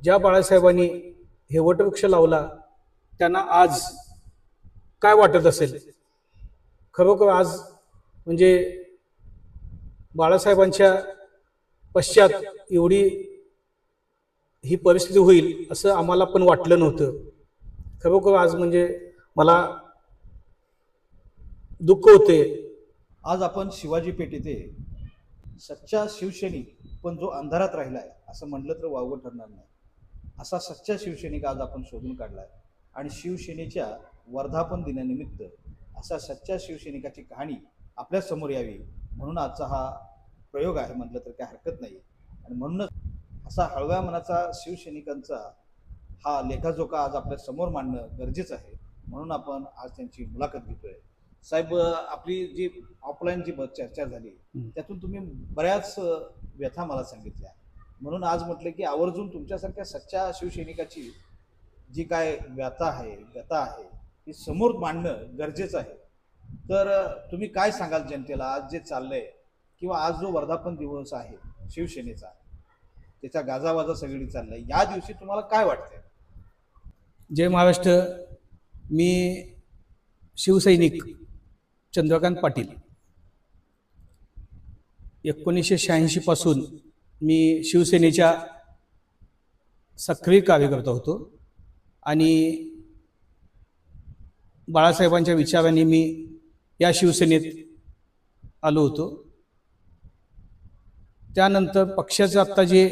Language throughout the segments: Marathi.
ज्या बाळासाहेबांनी हे वटवृक्ष लावला त्यांना आज काय वाटत असेल. खरोखर आज म्हणजे बाळासाहेबांच्या पश्चात एवढी ही परिस्थिती होईल असं आम्हाला पण वाटलं नव्हतं. खरोखर आज म्हणजे मला दुःख होते. आज आपण शिवाजी पेठ येथे सच्चा शिवसैनिक पण जो अंधारात राहिलाय असं म्हटलं तर वावगं ठरणार नाही, असा सच्चा शिवसैनिक आज आपण शोधून काढलाय. आणि शिवसेनेच्या वर्धापन दिनानिमित्त असा सच्चा शिवसैनिकाची कहाणी आपल्या समोर यावी म्हणून आजचा हा प्रयोग आहे म्हटलं तर काय हरकत नाही. आणि म्हणूनच असा हळव्या मनाचा शिवसैनिकांचा हा लेखाजोखा आज आपल्या समोर मांडणं गरजेचं आहे. म्हणून आपण आज त्यांची मुलाखत घेतोय. साहेब, आपली जी ऑफलाईन जी चर्चा झाली त्यातून तुम्ही बऱ्याच व्यथा मला सांगितल्या, म्हणून आज म्हटलं की आवर्जून तुमच्यासारख्या सच्च्या शिवसैनिकाची जी काय व्यथा आहे ती समोर मांडणं गरजेचं आहे. तर तुम्ही काय सांगाल जनतेला आज जे चाललंय किंवा आज जो वर्धापन दिवस आहे शिवसेनेचा, त्याचा गाजावाजा सगळी चाललाय, या दिवशी तुम्हाला काय वाटतंय? जय महाराष्ट्र. मी शिवसैनिक चंद्रकांत पाटील. 1986 पासून मी शिवसेनेच्या सक्रिय कार्यकर्ता होतो आणि बाळासाहेबांच्या विचारांनी मी या शिवसेनेत आलो होतो. त्यानंतर पक्षाचं आत्ता जे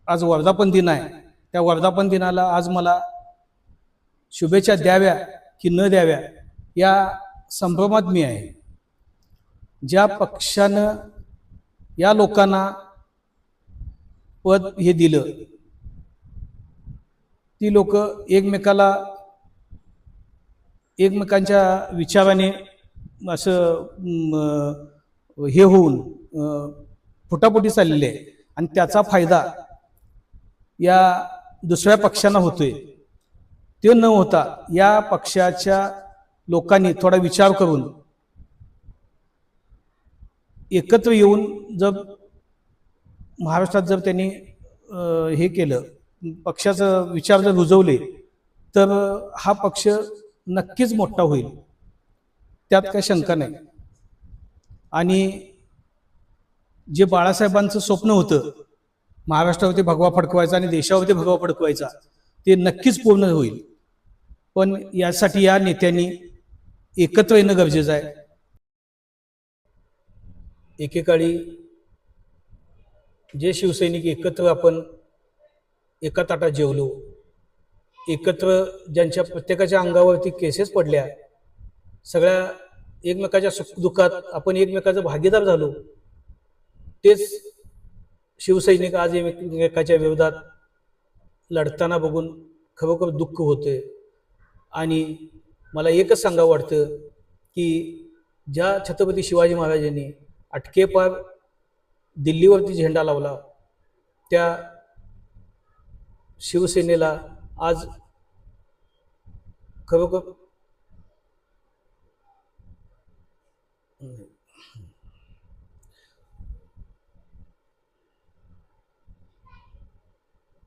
आज वर्धापन दिन आहे त्या वर्धापन दिनाला आज मला शुभेच्छा द्याव्या की न द्याव्या या संभ्रमात मी आहे. ज्या पक्षानं या लोकांना पद हे दिलं ती लोक एकमेकांच्या विचाराने असं हे होऊन फुटाफुटी चाललेली आहे आणि त्याचा फायदा या दुसऱ्या पक्षांना होतोय. ते न होता या पक्षाच्या लोकांनी थोडा विचार करून एकत्र येऊन जर महाराष्ट्रात जर त्यांनी हे केलं, पक्षाचा विचार जर रुजवले तर हा पक्ष नक्कीच मोठा होईल, त्यात काही शंका नाही. आणि जे बाळासाहेबांचं स्वप्न होतं महाराष्ट्रावरती भगवा फडकवायचा आणि देशावरती भगवा फडकवायचा, ते नक्कीच पूर्ण होईल. पण यासाठी या नेत्यांनी एकत्र येणं गरजेचं आहे. एकेकाळी जे शिवसैनिक एकत्र आपण एका ताटात जेवलो, एकत्र ज्यांच्या प्रत्येकाच्या अंगावरती केसेस पडल्या, सगळ्या एकमेकाच्या सुखदुःखात आपण एकमेकाचा भागीदार झालो, तेच शिवसैनिक आज एकमेकाच्या विरोधात लढताना बघून खरोखर दुःख होते. आणि मला एकच सांगावं वाटतं की ज्या छत्रपती शिवाजी महाराजांनी अटकेपार दिल्लीवरती झेंडा लावला त्या शिवसेनेला आज खरोखर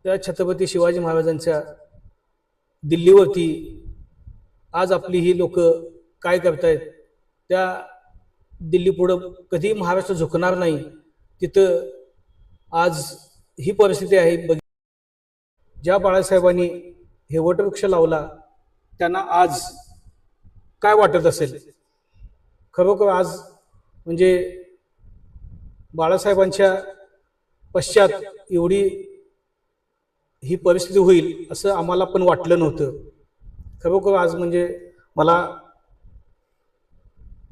त्या छत्रपती शिवाजी महाराजांच्या दिल्लीवरती आज आपली ही लोक काय करतायत, त्या दिल्ली पुढं कधी महाराष्ट्र झुकणार नाही. तिथं आज ही परिस्थिती आहे. ज्या बाळासाहेबांनी हे वटवृक्ष लावला त्यांना आज काय वाटत असेल. खरोखर आज म्हणजे बाळासाहेबांच्या पश्चात एवढी ही परिस्थिती होईल असं आम्हाला पण वाटलं नव्हतं. खरोखर आज म्हणजे मला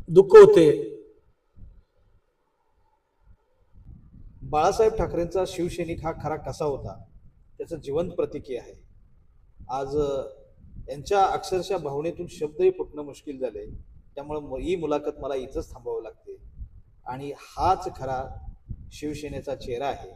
दुःख होते. बाळासाहेब ठाकरेंचा शिवसैनिक हा खरा कसा होता त्याचं जिवंत प्रतीक आहे. आज यांच्या अक्षरशः भावनेतून शब्दही फुटणं मुश्किल झाले. त्यामुळे ही मुलाखत मला इथंच थांबावं लागते. आणि हाच खरा शिवसेनेचा चेहरा आहे.